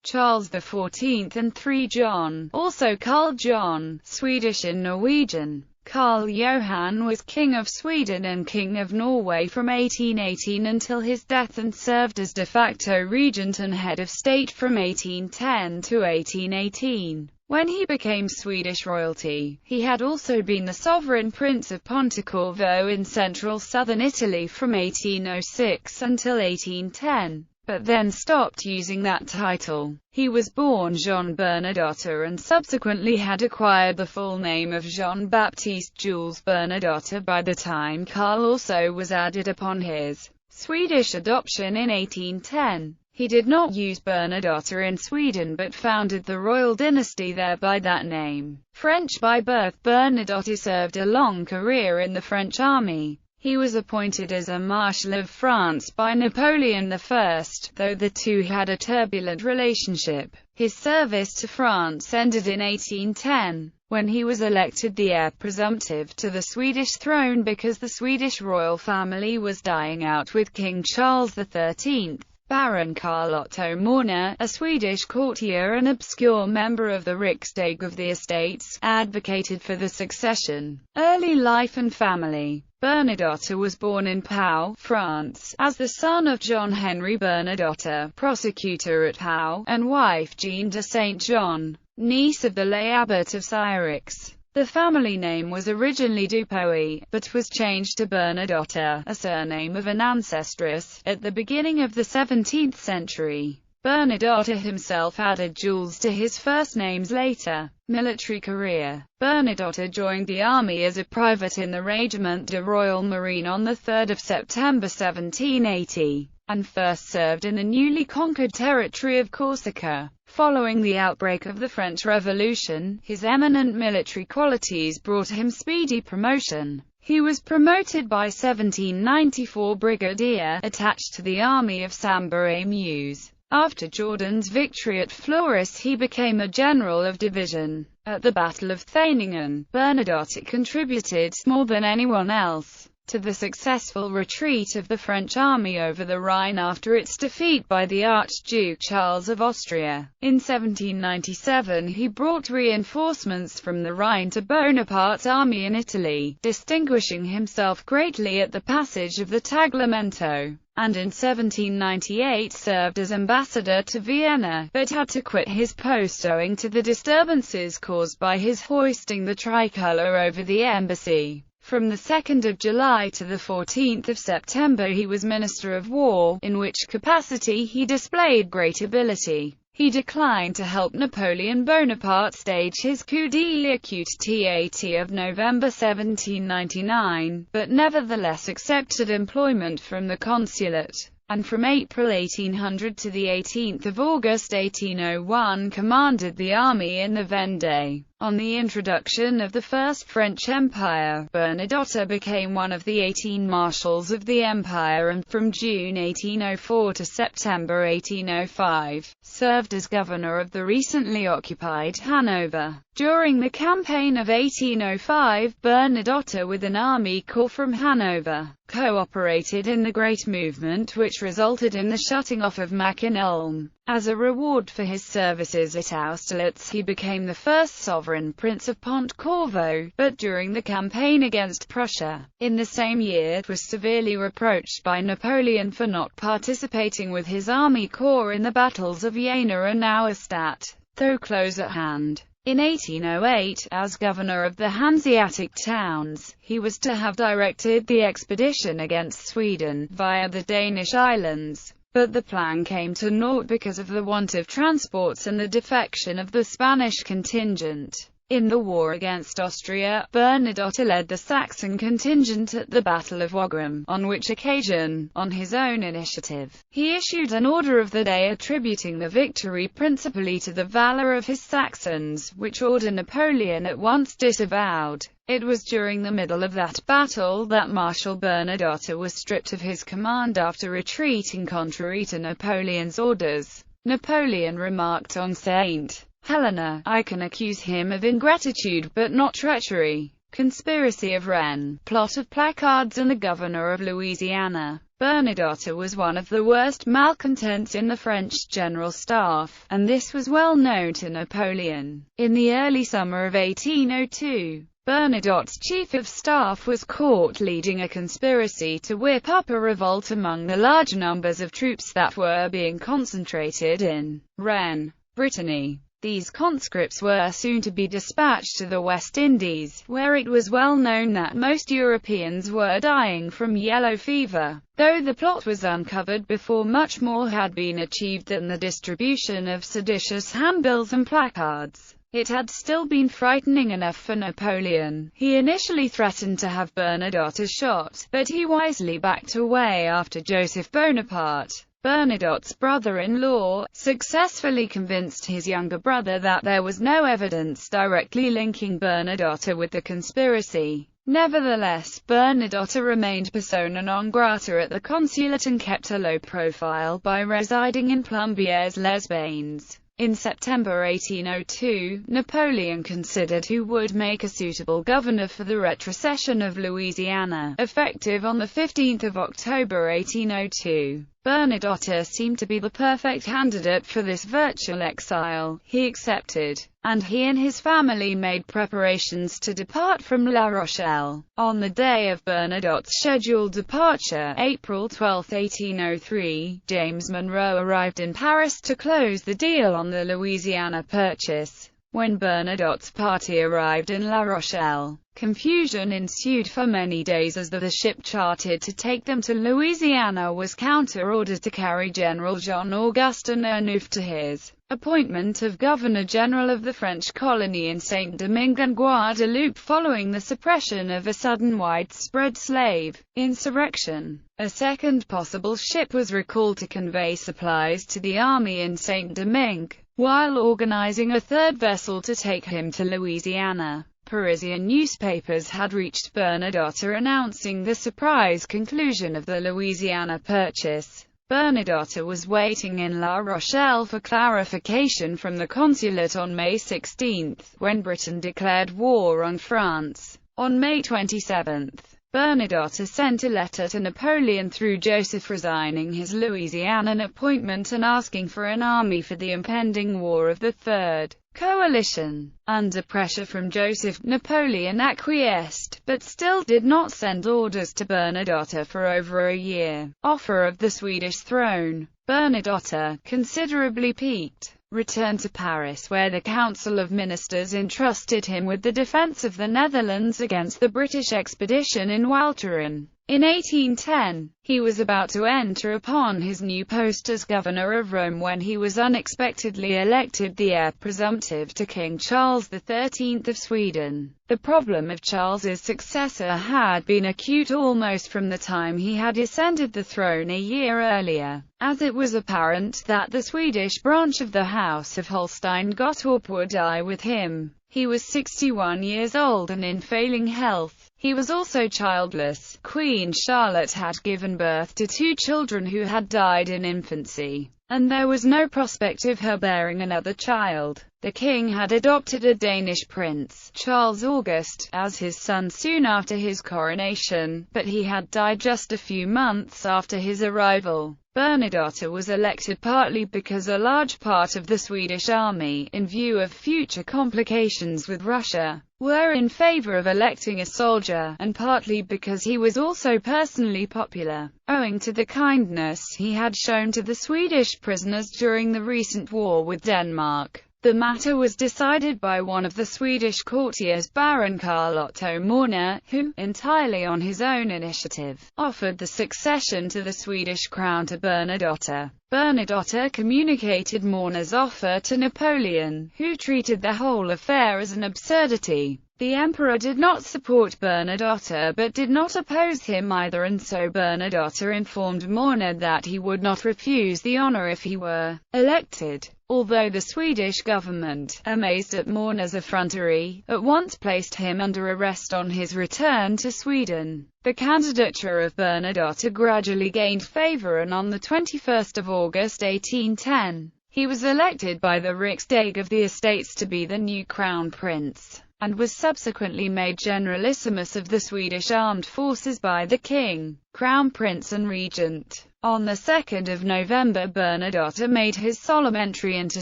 Charles XIV and 3 John, also Carl John, Swedish and Norwegian. Carl Johan was King of Sweden and King of Norway from 1818 until his death, and served as de facto regent and head of state from 1810 to 1818. When he became Swedish royalty, he had also been the sovereign prince of Pontecorvo in central southern Italy from 1806 until 1810, but then stopped using that title. He was born Jean Bernadotte and subsequently had acquired the full name of Jean-Baptiste Jules Bernadotte by the time Carl also was added upon his Swedish adoption in 1810. He did not use Bernadotte in Sweden but founded the royal dynasty there by that name. French by birth, Bernadotte served a long career in the French army. He was appointed as a Marshal of France by Napoleon I, though the two had a turbulent relationship. His service to France ended in 1810, when he was elected the heir presumptive to the Swedish throne because the Swedish royal family was dying out with King Charles XIII. Baron Carl Otto Morner, a Swedish courtier and obscure member of the Riksdag of the Estates, advocated for the succession. Early life and family. Bernadotte was born in Pau, France, as the son of John-Henry Bernadotte, prosecutor at Pau, and wife Jeanne de Saint-John, niece of the lay abbot of Cyrix. The family name was originally Dupuy, but was changed to Bernadotte, a surname of an ancestress, at the beginning of the 17th century. Bernadotte himself added Jules to his first names later. Military career. Bernadotte joined the army as a private in the Régiment de Royal Marine on 3 September 1780, and first served in the newly conquered territory of Corsica. Following the outbreak of the French Revolution, his eminent military qualities brought him speedy promotion. He was promoted by 1794 brigadier, attached to the army of Samba-Meuse. After Jourdan's victory at Fleurus, he became a general of division. At the Battle of Theiningen, Bernadotte contributed, more than anyone else, to the successful retreat of the French army over the Rhine after its defeat by the Archduke Charles of Austria. In 1797 he brought reinforcements from the Rhine to Bonaparte's army in Italy, distinguishing himself greatly at the passage of the Tagliamento, and in 1798 served as ambassador to Vienna, but had to quit his post owing to the disturbances caused by his hoisting the tricolour over the embassy. From the 2nd of July to the 14th of September he was Minister of War, in which capacity he displayed great ability. He declined to help Napoleon Bonaparte stage his coup d'état of November 1799, but nevertheless accepted employment from the consulate, and from April 1800 to the 18th of August 1801 commanded the army in the Vendée. On the introduction of the First French Empire, Bernadotte became one of the 18 marshals of the empire and, from June 1804 to September 1805, served as governor of the recently occupied Hanover. During the campaign of 1805, Bernadotte, with an army corps from Hanover, cooperated in the Great Movement which resulted in the shutting off of Machin-Ulm. As a reward for his services at Austerlitz, he became the first sovereign prince of Pontecorvo, but during the campaign against Prussia, in the same year, was severely reproached by Napoleon for not participating with his army corps in the battles of Jena and Auerstadt, though close at hand. In 1808, as governor of the Hanseatic towns, he was to have directed the expedition against Sweden, via the Danish islands. But the plan came to naught because of the want of transports and the defection of the Spanish contingent. In the war against Austria, Bernadotte led the Saxon contingent at the Battle of Wagram, on which occasion, on his own initiative, he issued an order of the day attributing the victory principally to the valor of his Saxons, which order Napoleon at once disavowed. It was during the middle of that battle that Marshal Bernadotte was stripped of his command after retreating contrary to Napoleon's orders. Napoleon remarked on St. Helena, "I can accuse him of ingratitude but not treachery." Conspiracy of Rennes, plot of placards and the governor of Louisiana. Bernadotte was one of the worst malcontents in the French general staff, and this was well known to Napoleon. In the early summer of 1802, Bernadotte's chief of staff was caught leading a conspiracy to whip up a revolt among the large numbers of troops that were being concentrated in Rennes, Brittany. These conscripts were soon to be dispatched to the West Indies, where it was well known that most Europeans were dying from yellow fever. Though the plot was uncovered before much more had been achieved than the distribution of seditious handbills and placards, it had still been frightening enough for Napoleon. He initially threatened to have Bernadotte shot, but he wisely backed away after Joseph Bonaparte, Bernadotte's brother-in-law, successfully convinced his younger brother that there was no evidence directly linking Bernadotte with the conspiracy. Nevertheless, Bernadotte remained persona non grata at the consulate and kept a low profile by residing in Plombières-les-Bains. In September 1802, Napoleon considered who would make a suitable governor for the retrocession of Louisiana, effective on 15 October 1802. Bernadotte seemed to be the perfect candidate for this virtual exile. He accepted, and he and his family made preparations to depart from La Rochelle. On the day of Bernadotte's scheduled departure, April 12, 1803, James Monroe arrived in Paris to close the deal on the Louisiana Purchase. When Bernadotte's party arrived in La Rochelle, confusion ensued for many days as the ship chartered to take them to Louisiana was counter-ordered to carry General Jean-Augustin Ernouf to his appointment of Governor-General of the French colony in Saint-Domingue and Guadeloupe following the suppression of a sudden widespread slave insurrection. A second possible ship was recalled to convey supplies to the army in Saint-Domingue, while organizing a third vessel to take him to Louisiana. Parisian newspapers had reached Bernadotte announcing the surprise conclusion of the Louisiana Purchase. Bernadotte was waiting in La Rochelle for clarification from the consulate on May 16, when Britain declared war on France. On May 27, Bernadotte sent a letter to Napoleon through Joseph resigning his Louisianan appointment and asking for an army for the impending war of the Third Coalition. Under pressure from Joseph, Napoleon acquiesced, but still did not send orders to Bernadotte for over a year. Offer of the Swedish throne. Bernadotte, considerably piqued, returned to Paris where the Council of Ministers entrusted him with the defence of the Netherlands against the British expedition in Walcheren. In 1810, he was about to enter upon his new post as governor of Rome when he was unexpectedly elected the heir presumptive to King Charles XIII of Sweden. The problem of Charles's successor had been acute almost from the time he had ascended the throne a year earlier, as it was apparent that the Swedish branch of the House of Holstein-Gottorp would die with him. He was 61 years old and in failing health. He was also childless. Queen Charlotte had given birth to 2 children who had died in infancy, and there was no prospect of her bearing another child. The king had adopted a Danish prince, Charles August, as his son soon after his coronation, but he had died just a few months after his arrival. Bernadotte was elected partly because a large part of the Swedish army, in view of future complications with Russia, were in favor of electing a soldier, and partly because he was also personally popular, owing to the kindness he had shown to the Swedish prisoners during the recent war with Denmark. The matter was decided by one of the Swedish courtiers, Baron Carl Otto Morner, who, entirely on his own initiative, offered the succession to the Swedish crown to Bernadotte. Bernadotte communicated Morner's offer to Napoleon, who treated the whole affair as an absurdity. The emperor did not support Bernadotte but did not oppose him either, and so Bernadotte informed Morner that he would not refuse the honor if he were elected. Although the Swedish government, amazed at Morner's effrontery, at once placed him under arrest on his return to Sweden, the candidature of Bernadotte gradually gained favor, and on 21 August 1810, he was elected by the Riksdag of the Estates to be the new crown prince. and was subsequently made Generalissimus of the Swedish Armed Forces by the King, Crown Prince and Regent. On the 2nd of November Bernadotte made his solemn entry into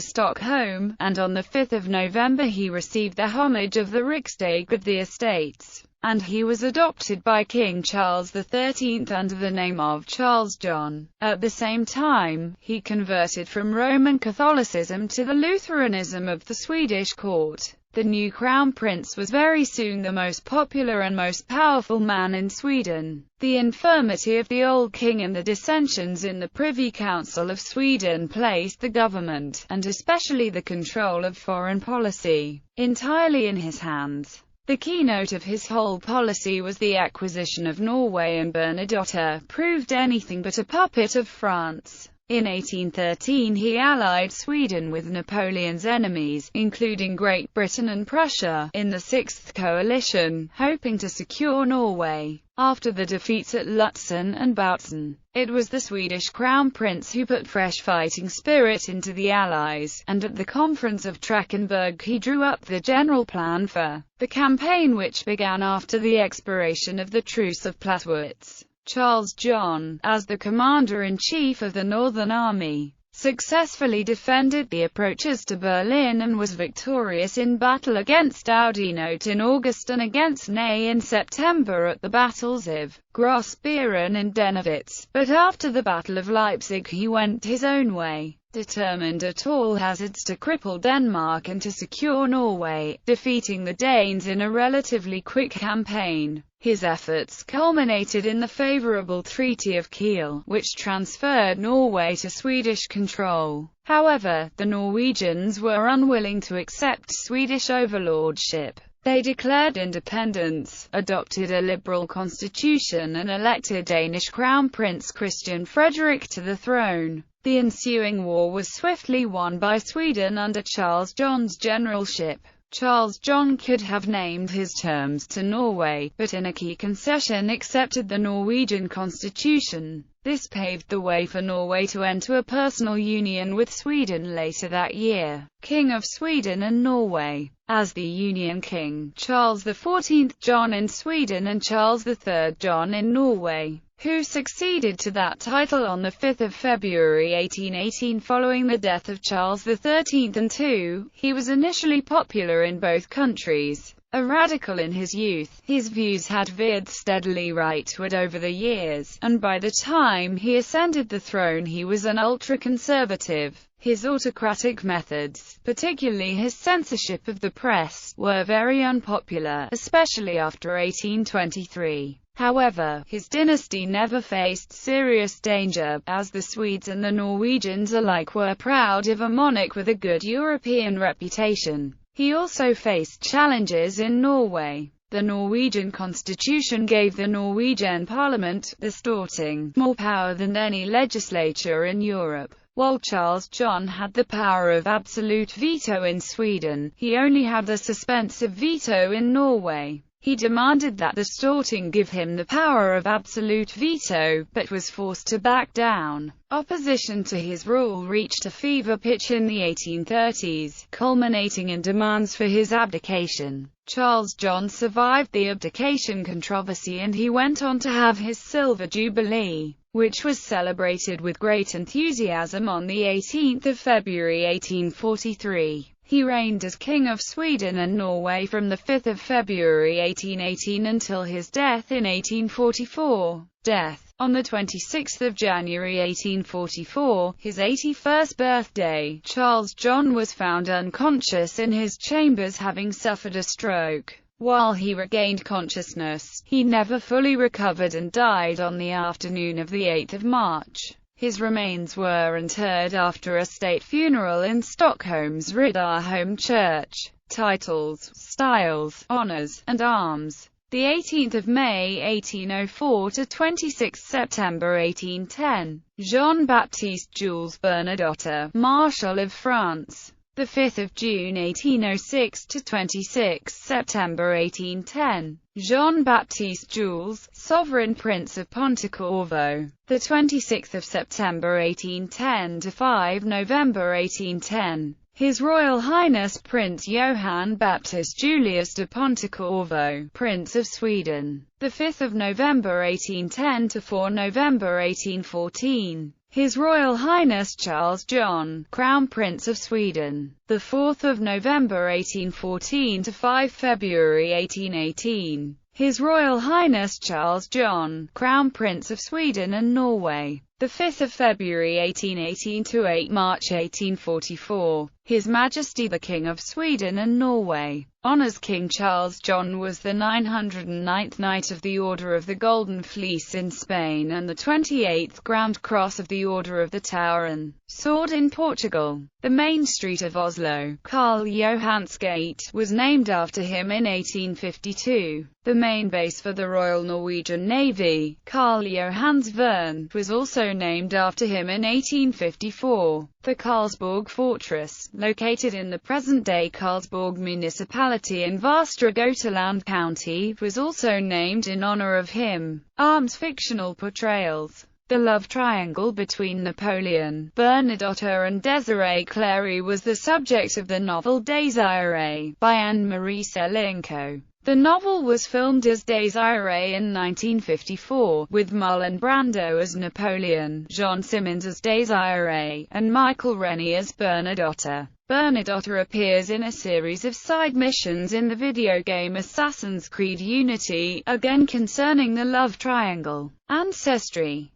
Stockholm, and on the 5th of November he received the homage of the Riksdag of the Estates, and he was adopted by King Charles XIII under the name of Charles John. At the same time, he converted from Roman Catholicism to the Lutheranism of the Swedish court. The new crown prince was very soon the most popular and most powerful man in Sweden. The infirmity of the old king and the dissensions in the Privy Council of Sweden placed the government, and especially the control of foreign policy, entirely in his hands. The keynote of his whole policy was the acquisition of Norway, and Bernadotte proved anything but a puppet of France. In 1813 he allied Sweden with Napoleon's enemies, including Great Britain and Prussia, in the Sixth Coalition, hoping to secure Norway. After the defeats at Lutzen and Bautzen, it was the Swedish crown prince who put fresh fighting spirit into the Allies, and at the Conference of Trachenberg he drew up the general plan for the campaign, which began after the expiration of the Truce of Platwitz. Charles John, as the commander-in-chief of the Northern Army, successfully defended the approaches to Berlin and was victorious in battle against Oudinot in August and against Ney in September at the battles of Grossbeeren and Dennewitz, but after the Battle of Leipzig he went his own way, determined at all hazards to cripple Denmark and to secure Norway, defeating the Danes in a relatively quick campaign. His efforts culminated in the favourable Treaty of Kiel, which transferred Norway to Swedish control. However, the Norwegians were unwilling to accept Swedish overlordship. They declared independence, adopted a liberal constitution and elected Danish Crown Prince Christian Frederick to the throne. The ensuing war was swiftly won by Sweden under Charles John's generalship. Charles John could have named his terms to Norway, but in a key concession accepted the Norwegian constitution. This paved the way for Norway to enter a personal union with Sweden later that year. King of Sweden and Norway. As the Union King, Charles XIV John in Sweden and Charles III John in Norway, who succeeded to that title on 5 February 1818 following the death of Charles XIII and II. He was initially popular in both countries. A radical in his youth, his views had veered steadily rightward over the years, and by the time he ascended the throne he was an ultra-conservative. His autocratic methods, particularly his censorship of the press, were very unpopular, especially after 1823. However, his dynasty never faced serious danger, as the Swedes and the Norwegians alike were proud of a monarch with a good European reputation. He also faced challenges in Norway. The Norwegian constitution gave the Norwegian parliament, the Storting, more power than any legislature in Europe. While Charles John had the power of absolute veto in Sweden, he only had the suspensive veto in Norway. He demanded that the Storting give him the power of absolute veto, but was forced to back down. Opposition to his rule reached a fever pitch in the 1830s, culminating in demands for his abdication. Charles John survived the abdication controversy and he went on to have his Silver Jubilee, which was celebrated with great enthusiasm on the 18th of February 1843. He reigned as King of Sweden and Norway from the 5th of February 1818 until his death in 1844. Death. On the 26th of January 1844, his 81st birthday, Charles John was found unconscious in his chambers having suffered a stroke. While he regained consciousness, he never fully recovered and died on the afternoon of the 8th of March. His remains were interred after a state funeral in Stockholm's Riddarholm Church. Titles, styles, honors, and arms. The 18th of May 1804 to 26 September 1810. Jean-Baptiste Jules Bernadotte, Marshal of France. The 5th of June 1806 to 26 September 1810. Jean-Baptiste Jules, Sovereign Prince of Pontecorvo. The 26th of September 1810 to 5 November 1810. His Royal Highness Prince Johann Baptist Julius de Pontecorvo, Prince of Sweden, 5 November 1810 to 4 November 1814. His Royal Highness Charles John, Crown Prince of Sweden, 4 November 1814 to 5 February 1818. His Royal Highness Charles John, Crown Prince of Sweden and Norway, 5 February 1818 to 8 March 1844. His Majesty the King of Sweden and Norway. Honours: King Charles John was the 909th Knight of the Order of the Golden Fleece in Spain and the 28th Grand Cross of the Order of the Tower and Sword in Portugal. The main street of Oslo, Karl Johans Gate, was named after him in 1852. The main base for the Royal Norwegian Navy, Karl Johans Verne, was also named after him in 1854. The Carlsberg Fortress, located in the present-day Carlsberg municipality in Västra Götaland County, was also named in honor of him. Arms: fictional portrayals. The love triangle between Napoleon, Bernadotte and Désirée Clary was the subject of the novel Désirée, by Anne-Marie Selinko. The novel was filmed as Désirée in 1954, with Marlon Brando as Napoleon, Jean Simmons as Désirée, and Michael Rennie as Bernadotte. Bernadotte appears in a series of side missions in the video game Assassin's Creed Unity, again concerning the love triangle. Ancestry.